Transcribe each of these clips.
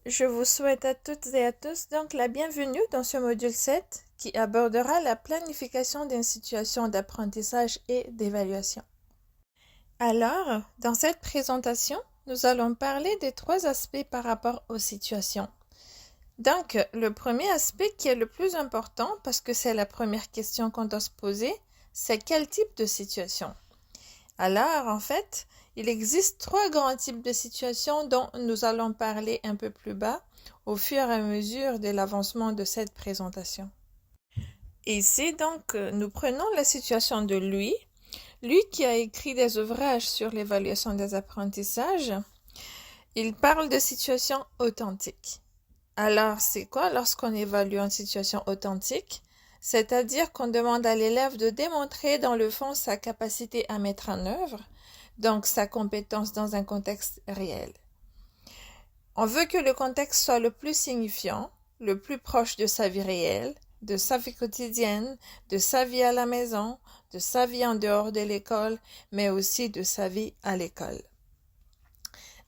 Je vous souhaite à toutes et à tous donc la bienvenue dans ce module 7 qui abordera la planification d'une situation d'apprentissage et d'évaluation. Alors, dans cette présentation, nous allons parler des trois aspects par rapport aux situations. Donc, le premier aspect qui est le plus important parce que c'est la première question qu'on doit se poser, c'est quel type de situation? Alors, en fait, il existe trois grands types de situations dont nous allons parler un peu plus bas au fur et à mesure de l'avancement de cette présentation. Ici, donc, nous prenons la situation de lui qui a écrit des ouvrages sur l'évaluation des apprentissages. Il parle de situation authentique. Alors, c'est quoi lorsqu'on évalue une situation authentique? C'est-à-dire qu'on demande à l'élève de démontrer dans le fond sa capacité à mettre en œuvre, donc sa compétence dans un contexte réel. On veut que le contexte soit le plus signifiant, le plus proche de sa vie réelle, de sa vie quotidienne, de sa vie à la maison, de sa vie en dehors de l'école, mais aussi de sa vie à l'école.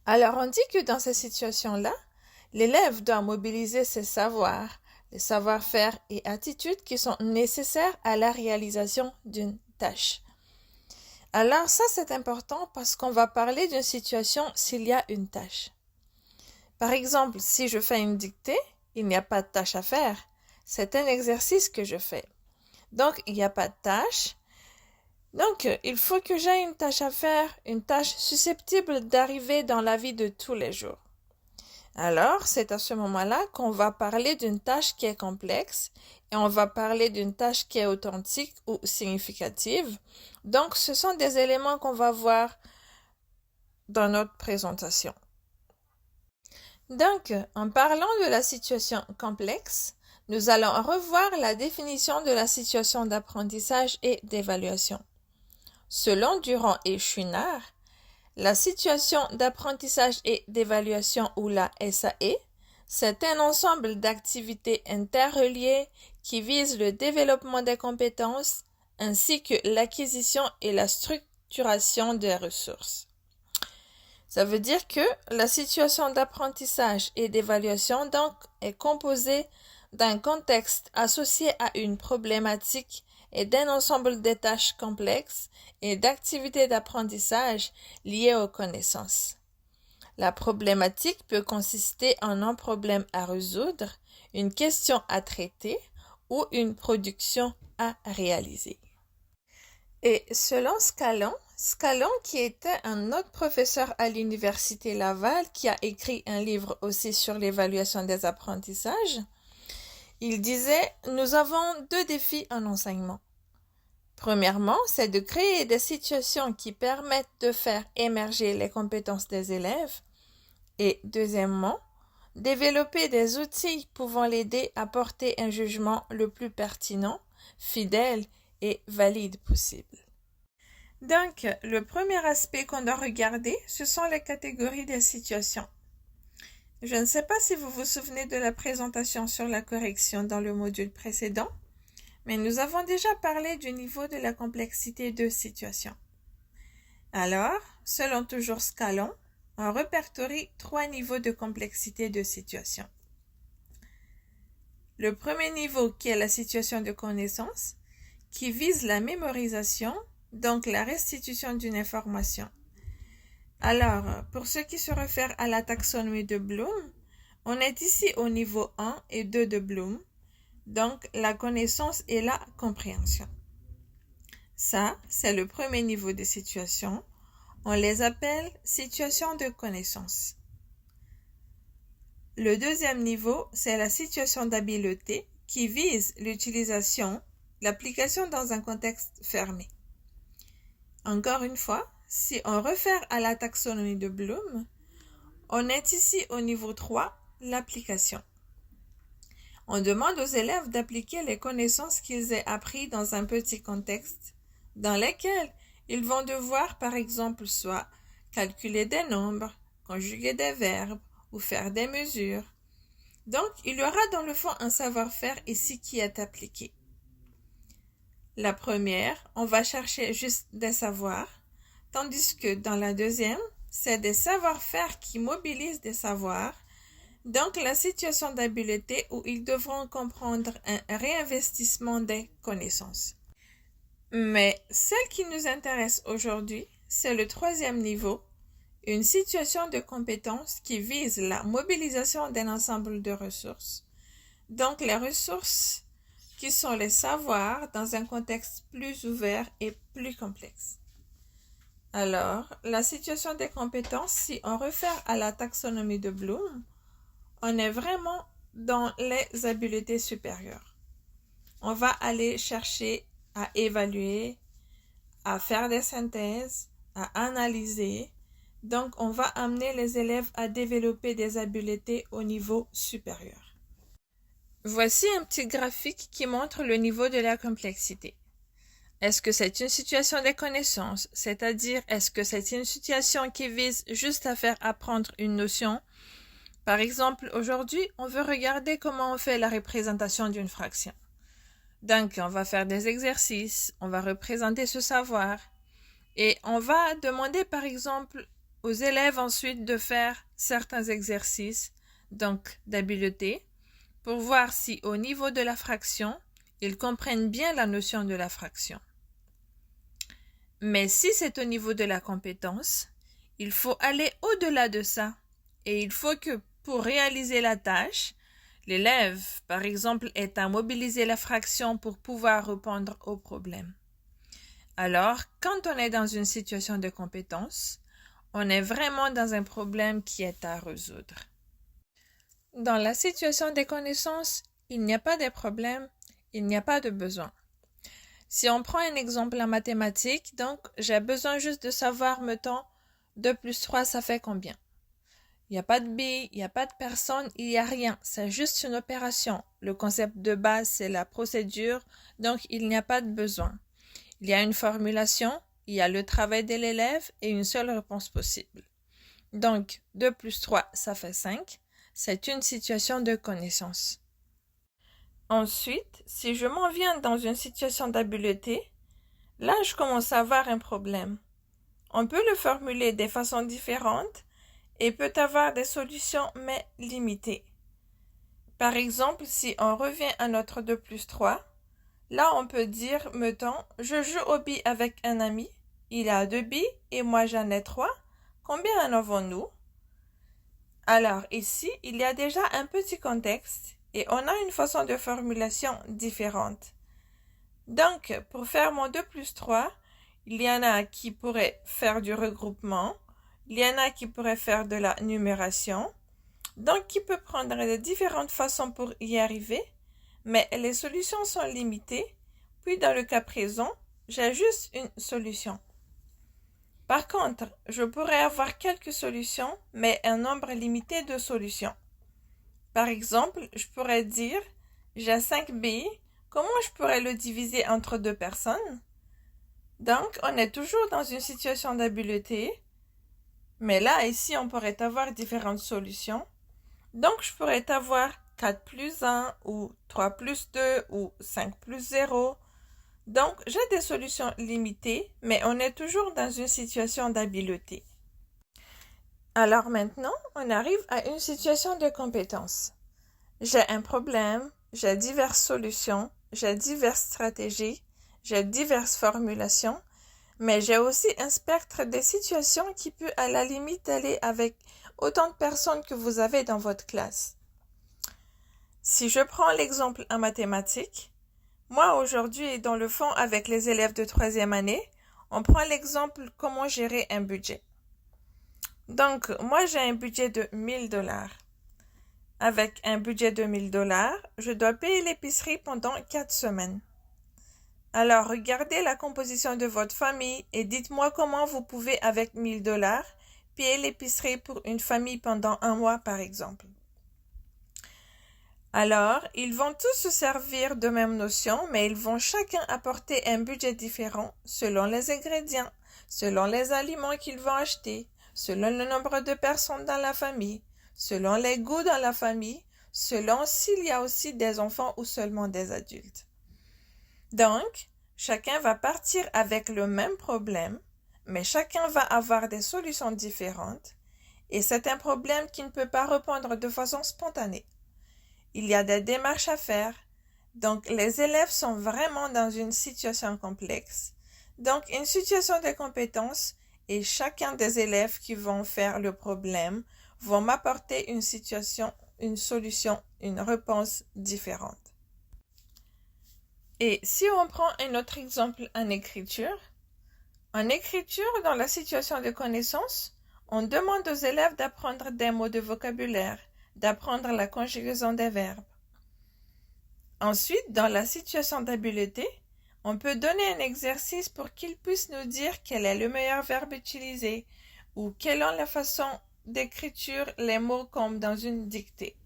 Alors on dit que dans ces situations-là, l'élève doit mobiliser ses savoirs, les savoir-faire et attitudes qui sont nécessaires à la réalisation d'une tâche. Alors ça c'est important parce qu'on va parler d'une situation s'il y a une tâche. Par exemple, si je fais une dictée, il n'y a pas de tâche à faire. C'est un exercice que je fais. Donc, il n'y a pas de tâche. Donc, il faut que j'aie une tâche à faire, une tâche susceptible d'arriver dans la vie de tous les jours. Alors, c'est à ce moment-là qu'on va parler d'une tâche qui est complexe et on va parler d'une tâche qui est authentique ou significative. Donc, ce sont des éléments qu'on va voir dans notre présentation. Donc, en parlant de la situation complexe, nous allons revoir la définition de la situation d'apprentissage et d'évaluation. Selon Durand et Chouinard, la situation d'apprentissage et d'évaluation ou la SAE, c'est un ensemble d'activités interreliées qui visent le développement des compétences ainsi que l'acquisition et la structuration des ressources. Ça veut dire que la situation d'apprentissage et d'évaluation donc est composée d'un contexte associé à une problématique et d'un ensemble de tâches complexes et d'activités d'apprentissage liées aux connaissances. La problématique peut consister en un problème à résoudre, une question à traiter ou une production à réaliser. Et selon Scalon qui était un autre professeur à l'université Laval qui a écrit un livre aussi sur l'évaluation des apprentissages, il disait « Nous avons deux défis en enseignement. Premièrement, c'est de créer des situations qui permettent de faire émerger les compétences des élèves. Et deuxièmement, développer des outils pouvant l'aider à porter un jugement le plus pertinent, fidèle et valide possible. » Donc, le premier aspect qu'on doit regarder, ce sont les catégories des situations. Je ne sais pas si vous vous souvenez de la présentation sur la correction dans le module précédent, mais nous avons déjà parlé du niveau de la complexité de situation. Alors, selon toujours Scalon, on répertorie trois niveaux de complexité de situation. Le premier niveau qui est la situation de connaissance, qui vise la mémorisation, donc la restitution d'une information. Alors, pour ce qui se réfère à la taxonomie de Bloom, on est ici au niveau 1 et 2 de Bloom, donc la connaissance et la compréhension. Ça, c'est le premier niveau de situation. On les appelle situations de connaissance. Le deuxième niveau, c'est la situation d'habileté qui vise l'utilisation, l'application dans un contexte fermé. Encore une fois, si on réfère à la taxonomie de Bloom, on est ici au niveau 3, l'application. On demande aux élèves d'appliquer les connaissances qu'ils aient apprises dans un petit contexte, dans lequel ils vont devoir, par exemple, soit calculer des nombres, conjuguer des verbes ou faire des mesures. Donc, il y aura dans le fond un savoir-faire ici qui est appliqué. La première, on va chercher juste des savoirs, tandis que dans la deuxième, c'est des savoir-faire qui mobilisent des savoirs Donc, la situation d'habileté où ils devront comprendre un réinvestissement des connaissances. Mais celle qui nous intéresse aujourd'hui, c'est le troisième niveau, une situation de compétence qui vise la mobilisation d'un ensemble de ressources. Donc, les ressources qui sont les savoirs dans un contexte plus ouvert et plus complexe. Alors, la situation des compétences, si on réfère à la taxonomie de Bloom, on est vraiment dans les habiletés supérieures. On va aller chercher à évaluer, à faire des synthèses, à analyser. Donc, on va amener les élèves à développer des habiletés au niveau supérieur. Voici un petit graphique qui montre le niveau de la complexité. Est-ce que c'est une situation de connaissance, c'est-à-dire est-ce que c'est une situation qui vise juste à faire apprendre une notion? Par exemple, aujourd'hui, on veut regarder comment on fait la représentation d'une fraction. Donc, on va faire des exercices, on va représenter ce savoir et on va demander, par exemple, aux élèves ensuite de faire certains exercices, donc d'habileté, pour voir si au niveau de la fraction, ils comprennent bien la notion de la fraction. Mais si c'est au niveau de la compétence, il faut aller au-delà de ça et il faut que pour réaliser la tâche, l'élève, par exemple, ait à mobiliser la fraction pour pouvoir répondre au problème. Alors, quand on est dans une situation de compétence, on est vraiment dans un problème qui est à résoudre. Dans la situation des connaissances, il n'y a pas de problème, il n'y a pas de besoin. Si on prend un exemple en mathématiques, donc j'ai besoin juste de savoir, mettons, 2 plus 3, ça fait combien? Il n'y a pas de billes, il n'y a pas de personne, il n'y a rien. C'est juste une opération. Le concept de base, c'est la procédure, donc il n'y a pas de besoin. Il y a une formulation, il y a le travail de l'élève et une seule réponse possible. Donc, 2 plus 3, ça fait 5. C'est une situation de connaissance. Ensuite, si je m'en viens dans une situation d'habileté, là, je commence à avoir un problème. On peut le formuler de façon différente et peut avoir des solutions, mais limitées. Par exemple, si on revient à notre 2 plus 3, là, on peut dire, mettons, je joue aux billes avec un ami, il a 2 billes et moi j'en ai 3. Combien en avons-nous? Alors, ici, il y a déjà un petit contexte et on a une façon de formulation différente. Donc, pour faire mon 2 plus 3, il y en a qui pourraient faire du regroupement, il y en a qui pourraient faire de la numération, donc qui peut prendre de différentes façons pour y arriver, mais les solutions sont limitées, puis dans le cas présent, j'ai juste une solution. Par contre, je pourrais avoir quelques solutions, mais un nombre limité de solutions. Par exemple, je pourrais dire, j'ai 5 billes, comment je pourrais le diviser entre 2 personnes? Donc, on est toujours dans une situation d'habileté, mais là, ici, on pourrait avoir différentes solutions. Donc, je pourrais avoir 4 plus 1, ou 3 plus 2, ou 5 plus 0. Donc, j'ai des solutions limitées, mais on est toujours dans une situation d'habileté. Alors maintenant, on arrive à une situation de compétence. J'ai un problème, j'ai diverses solutions, j'ai diverses stratégies, j'ai diverses formulations, mais j'ai aussi un spectre de situations qui peut à la limite aller avec autant de personnes que vous avez dans votre classe. Si je prends l'exemple en mathématiques, moi aujourd'hui dans le fond avec les élèves de 3e année, on prend l'exemple comment gérer un budget. Donc moi j'ai un budget de 1000 $. Avec un budget de 1000 $, je dois payer l'épicerie pendant 4 semaines. Alors regardez la composition de votre famille et dites-moi comment vous pouvez avec 1000 $ payer l'épicerie pour une famille pendant 1 mois par exemple. Alors, ils vont tous se servir de même notion, mais ils vont chacun apporter un budget différent selon les ingrédients, selon les aliments qu'ils vont acheter, selon le nombre de personnes dans la famille, selon les goûts dans la famille, selon s'il y a aussi des enfants ou seulement des adultes. Donc, chacun va partir avec le même problème, mais chacun va avoir des solutions différentes et c'est un problème qui ne peut pas répondre de façon spontanée. Il y a des démarches à faire, donc les élèves sont vraiment dans une situation complexe. Donc une situation de compétence et chacun des élèves qui vont faire le problème vont m'apporter une situation, une solution, une réponse différente. Et si on prend un autre exemple en écriture, dans la situation de connaissance, on demande aux élèves d'apprendre des mots de vocabulaire, d'apprendre la conjugaison des verbes. Ensuite, dans la situation d'habileté, on peut donner un exercice pour qu'ils puissent nous dire quel est le meilleur verbe utilisé ou quelle est la façon d'écriture les mots comme dans une dictée.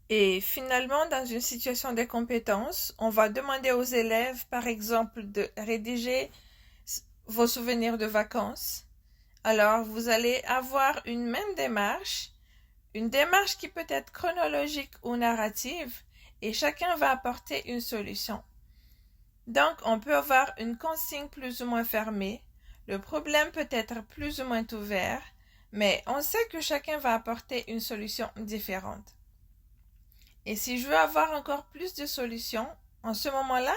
Et finalement, dans une situation de compétence, on va demander aux élèves, par exemple, de rédiger vos souvenirs de vacances. Alors, vous allez avoir une même démarche, une démarche qui peut être chronologique ou narrative, et chacun va apporter une solution. Donc, on peut avoir une consigne plus ou moins fermée, le problème peut être plus ou moins ouvert, mais on sait que chacun va apporter une solution différente. Et si je veux avoir encore plus de solutions, en ce moment-là,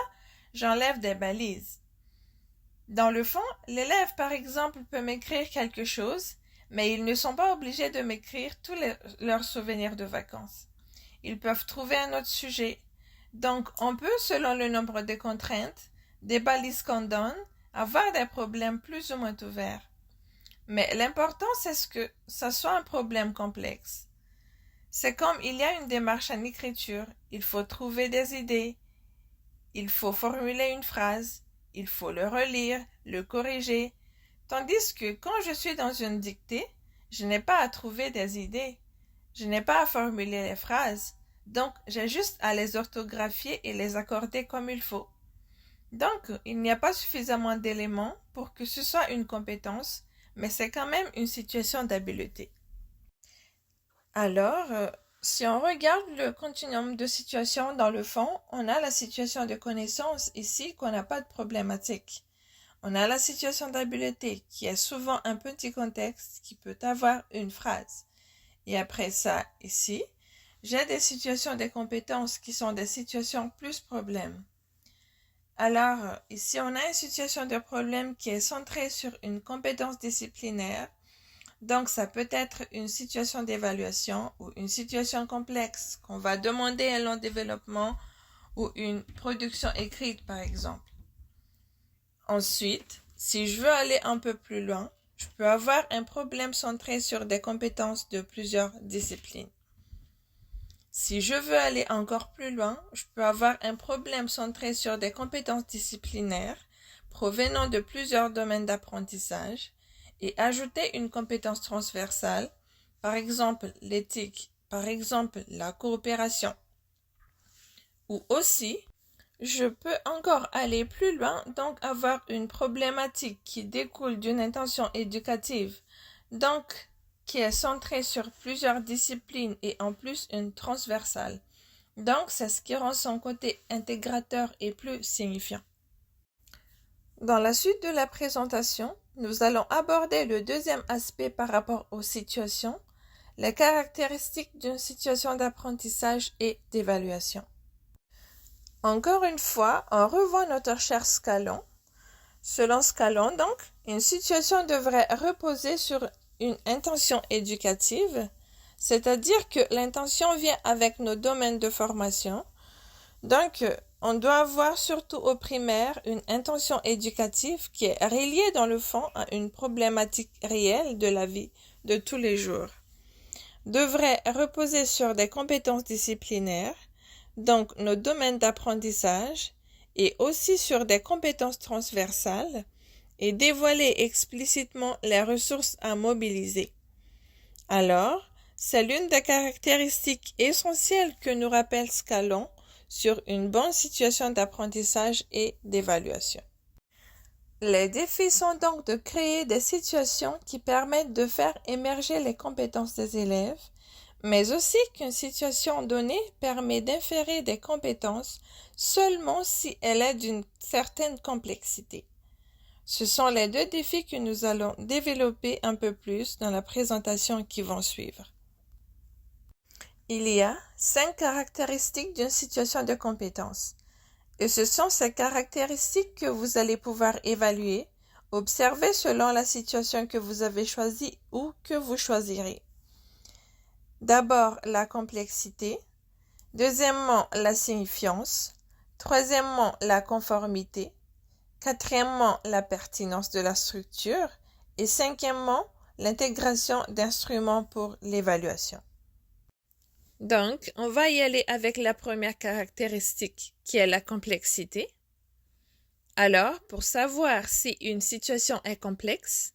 j'enlève des balises. Dans le fond, l'élève, par exemple, peut m'écrire quelque chose, mais ils ne sont pas obligés de m'écrire tous leurs souvenirs de vacances. Ils peuvent trouver un autre sujet. Donc, on peut, selon le nombre de contraintes, des balises qu'on donne, avoir des problèmes plus ou moins ouverts. Mais l'important, c'est que ça soit un problème complexe. C'est comme il y a une démarche en écriture, il faut trouver des idées, il faut formuler une phrase, il faut le relire, le corriger, tandis que quand je suis dans une dictée, je n'ai pas à trouver des idées, je n'ai pas à formuler les phrases, donc j'ai juste à les orthographier et les accorder comme il faut. Donc, il n'y a pas suffisamment d'éléments pour que ce soit une compétence, mais c'est quand même une situation d'habileté. Alors, si on regarde le continuum de situations dans le fond, on a la situation de connaissance ici qu'on n'a pas de problématique. On a la situation d'habileté qui est souvent un petit contexte qui peut avoir une phrase. Et après ça, ici, j'ai des situations de compétences qui sont des situations plus problèmes. Alors, ici, on a une situation de problème qui est centrée sur une compétence disciplinaire. Donc, ça peut être une situation d'évaluation ou une situation complexe qu'on va demander un long développement ou une production écrite, par exemple. Ensuite, si je veux aller un peu plus loin, je peux avoir un problème centré sur des compétences de plusieurs disciplines. Si je veux aller encore plus loin, je peux avoir un problème centré sur des compétences disciplinaires provenant de plusieurs domaines d'apprentissage et ajouter une compétence transversale, par exemple l'éthique, par exemple la coopération. Ou aussi, je peux encore aller plus loin, donc avoir une problématique qui découle d'une intention éducative, donc qui est centrée sur plusieurs disciplines et en plus une transversale. Donc, c'est ce qui rend son côté intégrateur et plus signifiant. Dans la suite de la présentation, nous allons aborder le deuxième aspect par rapport aux situations, les caractéristiques d'une situation d'apprentissage et d'évaluation. Encore une fois, on revoit notre cher Scalon. Selon Scalon, donc, une situation devrait reposer sur une intention éducative, c'est-à-dire que l'intention vient avec nos domaines de formation. Donc, on doit avoir surtout au primaire une intention éducative qui est reliée dans le fond à une problématique réelle de la vie de tous les jours. Devrait reposer sur des compétences disciplinaires, donc nos domaines d'apprentissage, et aussi sur des compétences transversales, et dévoiler explicitement les ressources à mobiliser. Alors, c'est l'une des caractéristiques essentielles que nous rappelle Scalon sur une bonne situation d'apprentissage et d'évaluation. Les défis sont donc de créer des situations qui permettent de faire émerger les compétences des élèves, mais aussi qu'une situation donnée permet d'inférer des compétences seulement si elle est d'une certaine complexité. Ce sont les deux défis que nous allons développer un peu plus dans la présentation qui vont suivre. Il y a 5 caractéristiques d'une situation de compétence. Et ce sont ces caractéristiques que vous allez pouvoir évaluer, observer selon la situation que vous avez choisie ou que vous choisirez. D'abord, la complexité. Deuxièmement, la signifiance. Troisièmement, la conformité. Quatrièmement, la pertinence de la structure. Et cinquièmement, l'intégration d'instruments pour l'évaluation. Donc, on va y aller avec la première caractéristique qui est la complexité. Alors, pour savoir si une situation est complexe,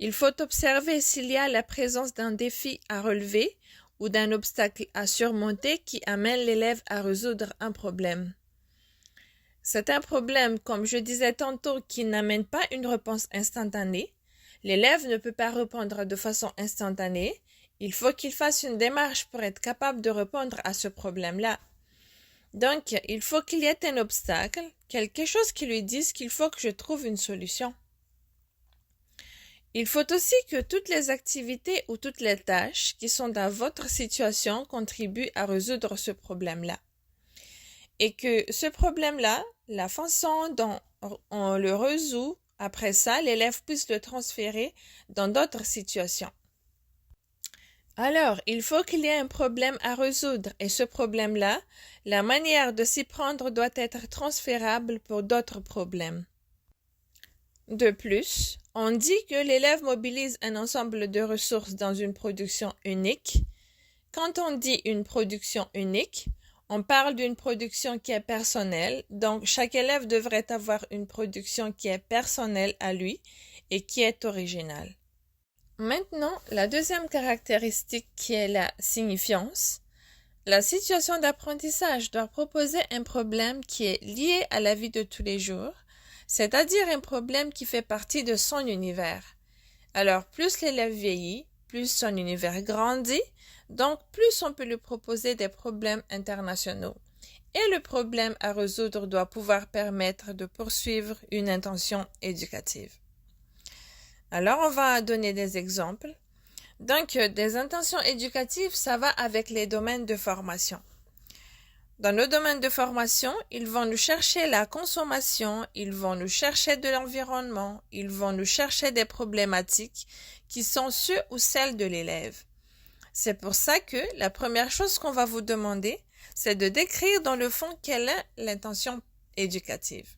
il faut observer s'il y a la présence d'un défi à relever ou d'un obstacle à surmonter qui amène l'élève à résoudre un problème. C'est un problème, comme je disais tantôt, qui n'amène pas une réponse instantanée. L'élève ne peut pas répondre de façon instantanée. Il faut qu'il fasse une démarche pour être capable de répondre à ce problème-là. Donc, il faut qu'il y ait un obstacle, quelque chose qui lui dise qu'il faut que je trouve une solution. Il faut aussi que toutes les activités ou toutes les tâches qui sont dans votre situation contribuent à résoudre ce problème-là. Et que ce problème-là, la façon dont on le résout, après ça, l'élève puisse le transférer dans d'autres situations. Alors, il faut qu'il y ait un problème à résoudre et ce problème-là, la manière de s'y prendre doit être transférable pour d'autres problèmes. De plus, on dit que l'élève mobilise un ensemble de ressources dans une production unique. Quand on dit une production unique, on parle d'une production qui est personnelle, donc chaque élève devrait avoir une production qui est personnelle à lui et qui est originale. Maintenant, la deuxième caractéristique qui est la signifiance. La situation d'apprentissage doit proposer un problème qui est lié à la vie de tous les jours, c'est-à-dire un problème qui fait partie de son univers. Alors, plus l'élève vieillit, plus son univers grandit, donc plus on peut lui proposer des problèmes internationaux. Et le problème à résoudre doit pouvoir permettre de poursuivre une intention éducative. Alors, on va donner des exemples. Donc, des intentions éducatives, ça va avec les domaines de formation. Dans le domaine de formation, ils vont nous chercher la consommation, ils vont nous chercher de l'environnement, ils vont nous chercher des problématiques qui sont ceux ou celles de l'élève. C'est pour ça que la première chose qu'on va vous demander, c'est de décrire dans le fond quelle est l'intention éducative,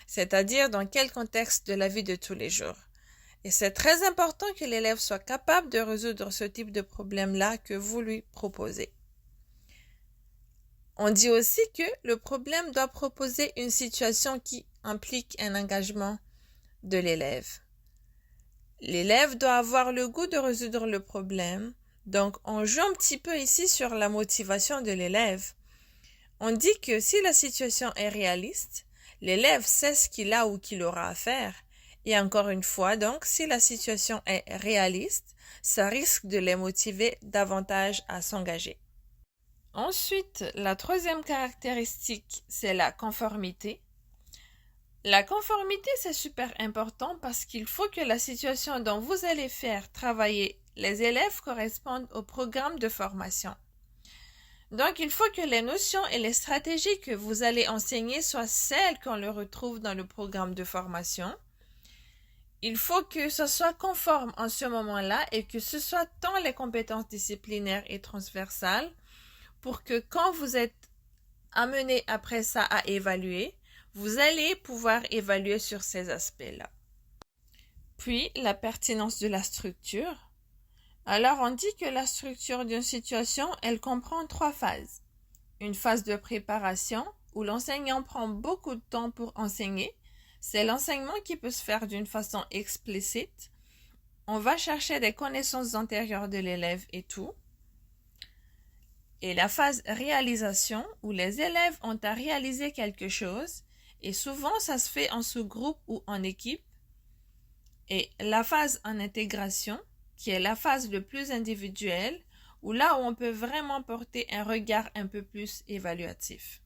c'est-à-dire dans quel contexte de la vie de tous les jours. Et c'est très important que l'élève soit capable de résoudre ce type de problème-là que vous lui proposez. On dit aussi que le problème doit proposer une situation qui implique un engagement de l'élève. L'élève doit avoir le goût de résoudre le problème, donc on joue un petit peu ici sur la motivation de l'élève. On dit que si la situation est réaliste, l'élève sait ce qu'il a ou qu'il aura à faire. Et encore une fois, donc, si la situation est réaliste, ça risque de les motiver davantage à s'engager. Ensuite, la troisième caractéristique, c'est la conformité. La conformité, c'est super important parce qu'il faut que la situation dont vous allez faire travailler les élèves corresponde au programme de formation. Donc, il faut que les notions et les stratégies que vous allez enseigner soient celles qu'on le retrouve dans le programme de formation. Il faut que ce soit conforme en ce moment-là et que ce soit tant les compétences disciplinaires et transversales pour que quand vous êtes amené après ça à évaluer, vous allez pouvoir évaluer sur ces aspects-là. Puis, la pertinence de la structure. Alors, on dit que la structure d'une situation, elle comprend 3 phases. Une phase de préparation où l'enseignant prend beaucoup de temps pour enseigner. C'est l'enseignement qui peut se faire d'une façon explicite. On va chercher des connaissances antérieures de l'élève et tout. Et la phase réalisation, où les élèves ont à réaliser quelque chose, et souvent ça se fait en sous-groupe ou en équipe. Et la phase en intégration, qui est la phase le plus individuelle, où là où on peut vraiment porter un regard un peu plus évaluatif.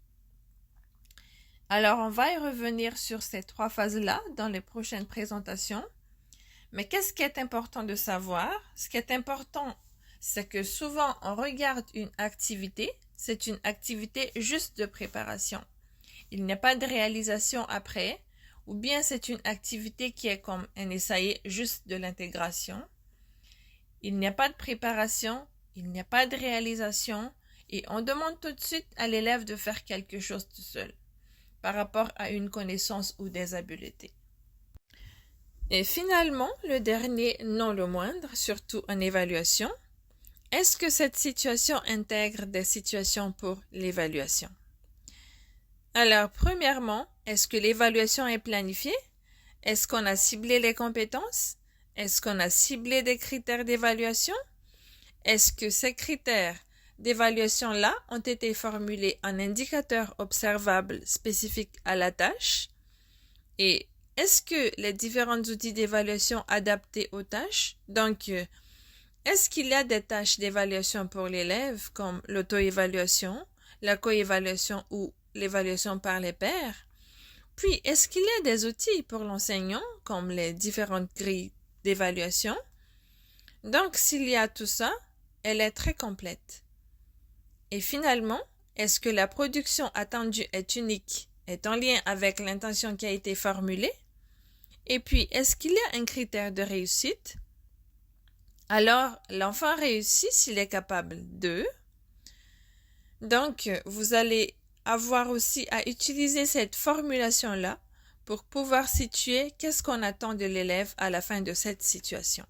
Alors, on va y revenir sur ces trois phases-là dans les prochaines présentations. Mais qu'est-ce qui est important de savoir? Ce qui est important, c'est que souvent on regarde une activité, c'est une activité juste de préparation. Il n'y a pas de réalisation après, ou bien c'est une activité qui est comme un essai juste de l'intégration. Il n'y a pas de préparation, il n'y a pas de réalisation, et on demande tout de suite à l'élève de faire quelque chose tout seul, par rapport à une connaissance ou des habiletés. Et finalement, le dernier, non le moindre, surtout en évaluation, est-ce que cette situation intègre des situations pour l'évaluation? Alors, premièrement, est-ce que l'évaluation est planifiée? Est-ce qu'on a ciblé les compétences? Est-ce qu'on a ciblé des critères d'évaluation? Est-ce que ces critères d'évaluation-là ont été formulés en indicateurs observables spécifiques à la tâche? Et est-ce que les différents outils d'évaluation adaptés aux tâches, donc est-ce qu'il y a des tâches d'évaluation pour l'élève comme l'auto-évaluation, la co-évaluation ou l'évaluation par les pairs? Puis, est-ce qu'il y a des outils pour l'enseignant comme les différentes grilles d'évaluation? Donc, s'il y a tout ça, elle est très complète. Et finalement, est-ce que la production attendue est unique, est en lien avec l'intention qui a été formulée? Et puis, est-ce qu'il y a un critère de réussite? Alors, l'enfant réussit s'il est capable de. Donc, vous allez avoir aussi à utiliser cette formulation-là pour pouvoir situer qu'est-ce qu'on attend de l'élève à la fin de cette situation.